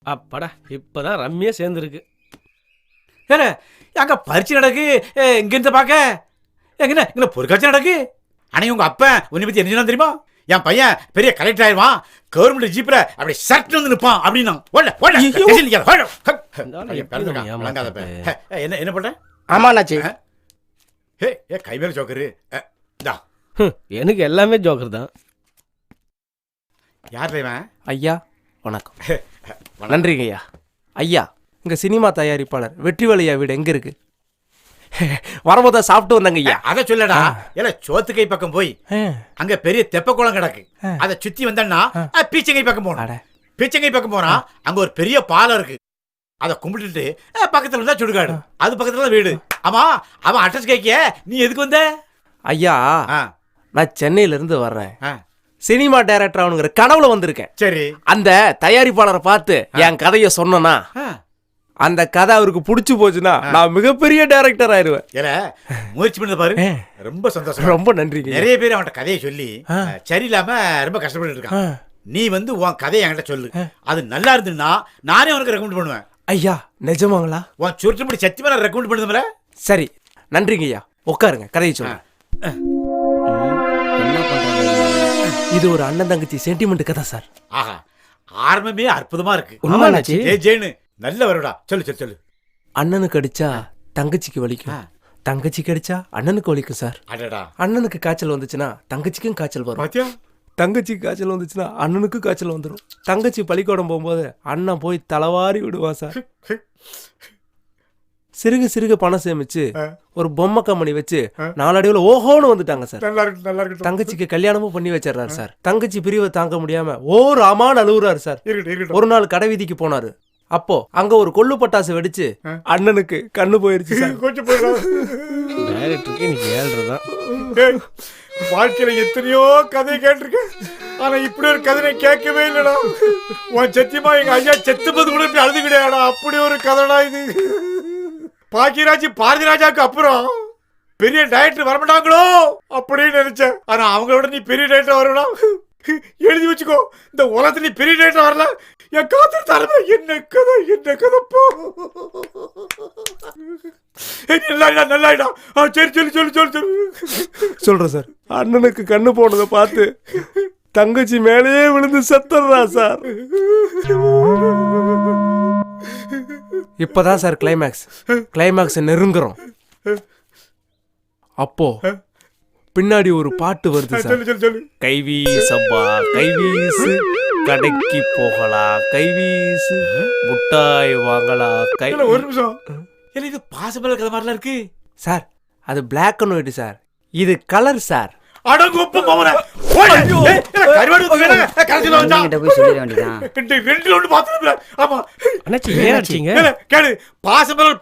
அப்பாடா இப்பதான் ரம்மியா சேர்ந்துருக்கு. ஏன்னா அங்க பரிச்சு நடக்கு இங்க இருந்து பாக்க எங்க இங்க பொருட்காட்சி நடக்கு. ஆனா உங்க அப்பா உன்னை பத்தி என்ன தெரியுமா? என் பையன் பெரிய கலெக்டர் ஆயிடுவான், கவர்மெண்ட் ஜீப்ல அப்படி சர்ட் வந்து நிற்பான் அப்படின்னா என்ன என்ன பண்ற? ஆமாண்ணாச்சி. ஏ கை மேல ஜோக்கரு. எனக்கு எல்லாமே ஜோக்கர் தான். யார் இவன்? ஐயா வணக்கம். நன்றிங்க ஐயா. ஐயா இங்க சினிமா தயாரிப்பாளர் வெற்றிவேலையா வீடு எங்க இருக்கு? வரும்போத சாப்பிட்டு வந்தாங்க ஐயா. அதை சொல்லடா. இல்ல சோத்துக்கை பக்கம் போய் அங்க பெரிய தெப்ப குளம் கிடக்கு, அதை சுத்தி வந்தா பீச்சங்கை பக்கம் போன. பீச்சங்கை பக்கம் போனா அங்க ஒரு பெரிய பாலம் இருக்கு, அதை கும்பிட்டுட்டு பக்கத்துல இருந்தா சுடுகாடு, அது பக்கத்துல வீடு. ஆமா அவன் அட்ரஸ் கேட்க நீ எதுக்கு வந்த? ஐயா நான் சென்னையில இருந்து வர்றேன். சினிமா டைரக்டர் அவனுங்கிற கனவுல வந்திருக்கேன். சரி. அந்த தயாரிப்பாளரை பார்த்து என் கதைய சொன்னா அந்த கதை அவருக்கு புடிச்சு போச்சுன்னா நான் மிகப்பெரிய டைரக்டர் ஆயிருவேன். முயற்சி பண்ணது பாரு, ரொம்ப சந்தோஷம். ரொம்ப நன்றி. நிறைய பேர் அவன்கிட்ட கதையை சொல்லி சரியில்லாம ரொம்ப கஷ்டப்பட்டு இருக்கான். நீ வந்து உன் கதையை என்கிட்ட சொல்லு, அது நல்லா இருந்துன்னா நானே உனக்கு ரெக்கமெண்ட் பண்ணுவேன். ஐயா நிஜமாங்களா? உன் சுருட்டுப்படி சத்தியமா நான் ரெக்கமெண்ட் பண்ணுதுல. சரி நன்றிங்க ஐயா. உட்காருங்க, கதையை சொல்லுங்க. இது ஒரு அண்ணன் தங்கச்சி சென்டிமெண்ட் கதை சார். ஆஹா, ஆரம்பமே அற்புதமா இருக்கு. உண்மையாச்சு. ஜெயினு நல்ல வருடா. சொல்லு சொல்லு சொல்லு. அண்ணனுக்கு அடிச்சா தங்கச்சிக்கு வலிக்கும், தங்கச்சிக்கு அடிச்சா அண்ணனுக்கு வலிக்கும் சார். அடடா. அண்ணனுக்கு காய்ச்சல் வந்துச்சுன்னா தங்கச்சிக்கும் காய்ச்சல் வரும். பாத்தியா? தங்கச்சிக்கு காய்ச்சல் வந்துச்சுன்னா அண்ணனுக்கு காய்ச்சல் வந்துடும். தங்கச்சி பள்ளிக்கூடம் போகும்போது அண்ணன் போய் தலவாரி விடுவான் சார். சிறுக சிறுக பணம் சேமிச்சு ஒரு பொம்மை கம்பெனி வச்சு நாளடைவுல ஓஹோன்னு வந்துட்டாங்க சார். தங்கச்சிக்கு கல்யாணமும் பண்ணி வச்சிடறாரு சார். தங்கச்சி பிரிவை தாங்க முடியாம ஓர் அமான் அழுகுறாரு சார். ஒரு நாள் கடை வீதிக்கு போனாரு. அப்போ அங்க ஒரு கொள்ளு பட்டாசு வெடிச்சு அண்ணனுக்கு கண்ணு போயிருச்சு சார். வாழ்க்கையில எத்தனையோ கதை கேட்டிருக்கேன், ஆனா இப்படி ஒரு கதை கேட்கவே இல்லடா. உன் சத்தியமா எங்க ஐயா செத்துப்பது கூட இப்படி அழுது கிடையாடா. அப்படி ஒரு கதைடா இது. பாக்கியராஜ் பாரதிராஜாவுக்கு அப்புறம் பெரிய டைரக்டர் வரமாட்டாங்களோ அப்படின்னு நினைச்சேன். ஆனா அவங்களோட நீ பெரிய டைரக்டர் வரணும். எழுதி வச்சுக்கோ, இந்த உலகத்துல நீ பெரிய டைரக்டர் வரல, என் காதல் தரமா என்ன கதை என்ன கதைப்போ. நல்லாயிடா. சரி சொல்லு சொல்லு சொல்லு சொல்லு. சொல்றேன் சார். அண்ணனுக்கு கண்ணு போனதை பார்த்து தங்கச்சி மேலேயே விழுந்து செத்துறா சார். இப்பதான் சார் கிளைமேக்ஸ் நெருங்குறோம். அப்போ பின்னாடி ஒரு பாட்டு வருது சார். கைவீசப்பா கைவீசு, கடைக்கு போகலாம் கைவீசு, முட்டாய் வாங்கலாம் கை. ஒரு நிமிஷம், இது பாசிபிள் கதை மாதிரிலாம் இருக்கு சார். அது பிளாக் அண்ட் ஒயிட் சார், இது கலர் சார்.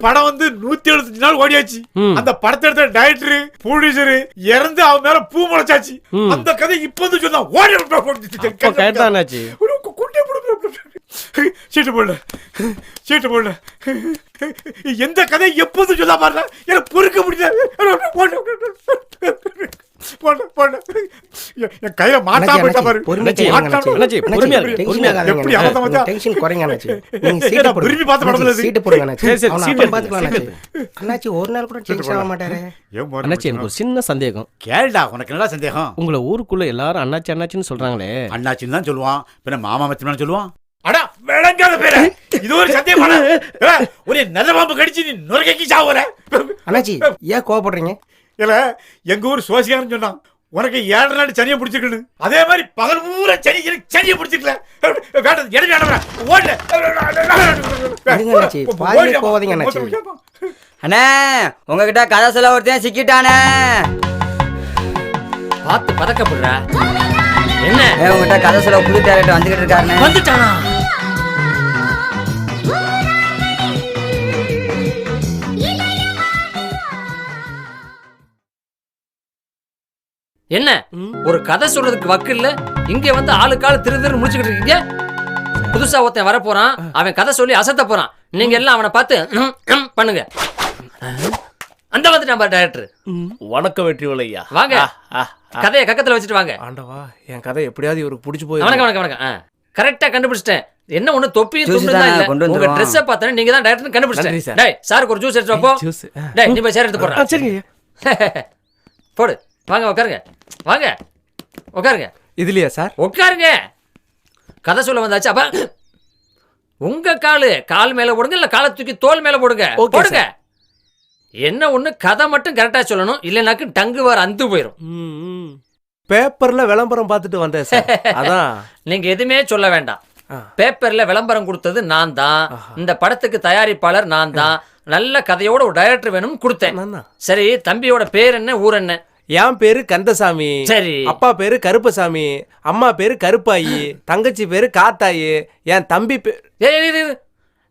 படம் வந்து 175 நாள் ஓடியாச்சு. அந்த படத்தை எடுத்த டைரக்டர் ப்ரொடியூசர் இறந்து அவன் மேல பூ முளைச்சாச்சு. அந்த கதை இப்ப வந்து சொன்னா சீட்டு போடல சீட்டு போடல. எந்த கதை எப்போது சொல்ல பாருல, எனக்கு பொறுக்க முடியல. என் கையில மாட்டா போயிட்டா பாரு. சின்ன சந்தேகம். கேளுடா, உனக்கு என்னடா சந்தேகம்? உங்களை ஊருக்குள்ள எல்லாரும் அண்ணாச்சி அண்ணாச்சின்னு சொல்றாங்களே. அண்ணாச்சின்னு தான் சொல்லுவான், பின்ன மாமா மச்சமான்னு சொல்லுவான். அடா விளங்காத பேர, இது ஒரு சத்தியமான ஒரு நல்ல பாம்பு கடிச்சு நீ நுரைக்கி சாவற. அண்ணாச்சி ஏன் கோவப்படுறீங்க? இல்ல, எங்க ஊர் சோசியான்னு சொன்னான், உனக்கு 7 நாள் சனியை பிடிச்சிருக்கு. அதே மாதிரி பகல் பூரா சனியை பிடிச்சிக்கல. அண்ணே உங்ககிட்ட கதை சொல்ல ஒருத்தன் சிக்கிட்டானே. பார்த்து பதக்கப்படுற. என்ன உங்ககிட்ட கதை சொல்ல புது டேரக்டர் வந்துகிட்டு இருக்காருன்னு. வந்துட்டானா? என்ன ஒரு கதை சொல்றதுக்கு வக்கு இல்ல, இங்க வந்து ஆளுக்கால திரு முடிச்சுக்கிட்டு இருக்கீங்க. புதுசா ஒருத்தன் வர போறான், அவன் கதை சொல்லி அசத்த போறான். நீங்க எல்லாம் அவனை பார்த்து பண்ணுங்க. அந்த வந்துட்டு நம்ம டைரக்டர். வணக்கம் வெற்றிவேலையா. வாங்க, கதையை கக்கத்துல வச்சுட்டு வாங்க. ஆண்டவா, என் கதை எப்படியாவது இவருக்கு பிடிச்சு போய். வணக்கம் வணக்கம் வணக்கம். கரெக்டா கண்டுபிடிச்சிட்டேன். என்ன ஒண்ணு தொப்பியும் Juice துண்டு தான் தானே, இல்ல. கொண்டு உங்க வந்துருவோம். ட்ரெஸ்ஸை பார்த்தா நீங்க தான் டைரக்டர் நன்றி கண்டுபிடிச்சீங்க. சார். டேய் சாருக்கு ஒரு ஜூஸ் எடுத்து வைப்போ. ஜூஸ் டேய் நீ போய் சேர் எடுத்து ஆ, போடுறா. சரிங்க. போடு. வாங்க உட்காருங்க. வாங்க உட்காருங்க. இதுலயா சார்? உட்காருங்க. கதை சொல்ல வந்தாச்சு. அப்ப உங்க கால் மேல போடுங்க இல்ல காலை தூக்கி தோல் மேல போடுங்க. Okay, போடுங்க. என்ன ஒண்ணு கதை மட்டும் கரெக்டா சொல்லணும், இல்லைனாக்கு டங்கு வேற அந்து போயிரும். பேப்பர்ல விளம்பரம் பார்த்துட்டு வந்தேன் சார். அதான் நீங்க எதுவுமே சொல்ல வேண்டாம். ஆ. பேப்பர்ல விளம்பரம் கொடுத்தது நான் தான். இந்த படத்துக்கு தயாரிப்பாளர் நான் தான். நல்ல கதையோட ஒரு டைரக்டர் வேணும்னு கொடுத்தேன். நான்தான். சரி, தம்பியோட பேர் என்ன, ஊர் என்ன? என் பேரு கந்தசாமி, சரி. அப்பா பேரு கருப்பசாமி, அம்மா பேரு கருப்பாயி, தங்கச்சி பேரு காத்தாயி, என் தம்பி ஏய், ஏய், ஏய், ஏய்.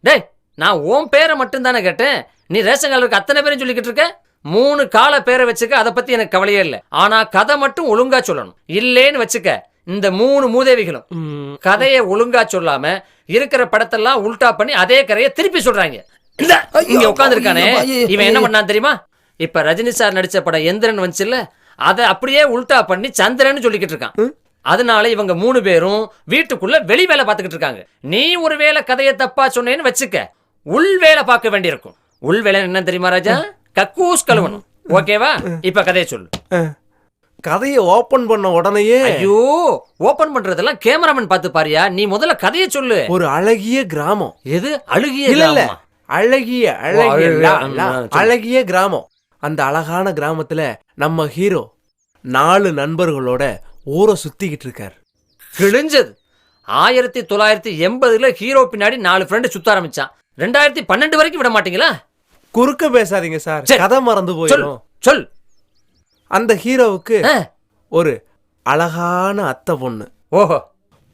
டேய் நான் உன் பேரை மட்டும் தானே கேட்டேன். நீ ரேஷன் கார்டு இருக்க அத்தனை பேரும் சொல்லிக்கிட்டு இருக்க. 3 கால பேரை வச்சுக்க, அதை பத்தி எனக்கு கவலையே இல்லை. ஆனா கதை மட்டும் ஒழுங்கா சொல்லணும். இல்லேன்னு வச்சுக்க, இந்த 3 மூதேவிகளும் கதையை ஒழுங்கா சொல்லாம இருக்கிற படத்தெல்லாம் உல்டா பண்ணி அதே கதையை திருப்பி சொல்றாங்க. இங்க உட்காந்துருக்கானே இவன் என்ன பண்ணான் தெரியுமா? இப்ப ரஜினி சார் நடிச்ச படம் எந்திரன் வந்துச்சுல்ல, அதை அப்படியே உல்டா பண்ணி சந்திரன் சொல்லிக்கிட்டு இருக்கான். அதனால இவங்க 3 பேரும் வீட்டுக்குள்ள வெளி வேலை பார்த்துக்கிட்டு இருக்காங்க. நீ ஒரு வேளை கதையை தப்பா சொன்னேன்னு வச்சுக்க, உள் வேலை பார்க்க வேண்டியிருக்கும். உள் வேலை என்ன தெரியுமா ராஜா? கக்கூஸ் கழுவணும். ஓகேவா? இப்ப கதையை சொல்லு. கதையை ஓபன் பண்ண உடனேயே ஐயோ, ஓபன் பண்றதெல்லாம் கேமராமேன் பார்த்து பாரியா. நீ முதல்ல கதையை சொல்லு. ஒரு அழகிய கிராமம். எது அழுகிய இல்ல இல்ல, கிராமமா? அழகிய அழகிய அழகிய கிராமம். அந்த அழகான கிராமத்துல நம்ம ஹீரோ 4 நண்பர்களோட ஊரை சுத்திக்கிட்டு இருக்காரு. கிழிஞ்சது. 1980ல ஹீரோ பின்னாடி 4 ஃப்ரெண்டு சுத்த ஆரம்பிச்சான். 2012 வரைக்கும் விட மாட்டீங்களா? குறுக்க பேசாதீங்க சார், சரி. கதை மறந்து சொல் போயிடும். சொல். அந்த ஹீரோவுக்கு ஆ. ஒரு அழகான அத்தை பொண்ணு. ஓஹோ.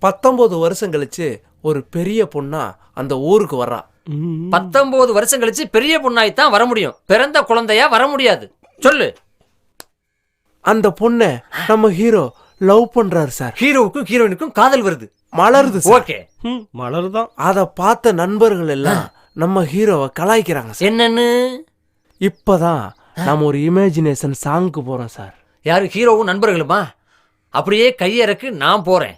19 வருஷம் கழிச்சு ஒரு பெரிய பொண்ணா அந்த ஊருக்கு வர்றா. 19 வருஷம் கழிச்சு பெரிய பொண்ணாய்த்தான் வர முடியும். பிறந்த குழந்தையா வர முடியாது. சொல்லு. அந்த பொண்ணை நம்ம ஹீரோ லவ் பண்றாரு சார். ஹீரோவுக்கும் ஹீரோயினுக்கும் காதல் வருது. மலருது சார். ஓகே. மலர்தான். அத பார்த்த நண்பர்கள் எல்லாம் நம்ம ஹீரோவை கலாய்க்கிறாங்க சார். என்னன்னு? இப்பதான் நாம ஒரு இமேஜினேஷன் சாங்க்கு போறோம் சார். யாரு? ஹீரோவும் நண்பர்களுமா? அப்படியே கையறக்கு நான் போறேன்.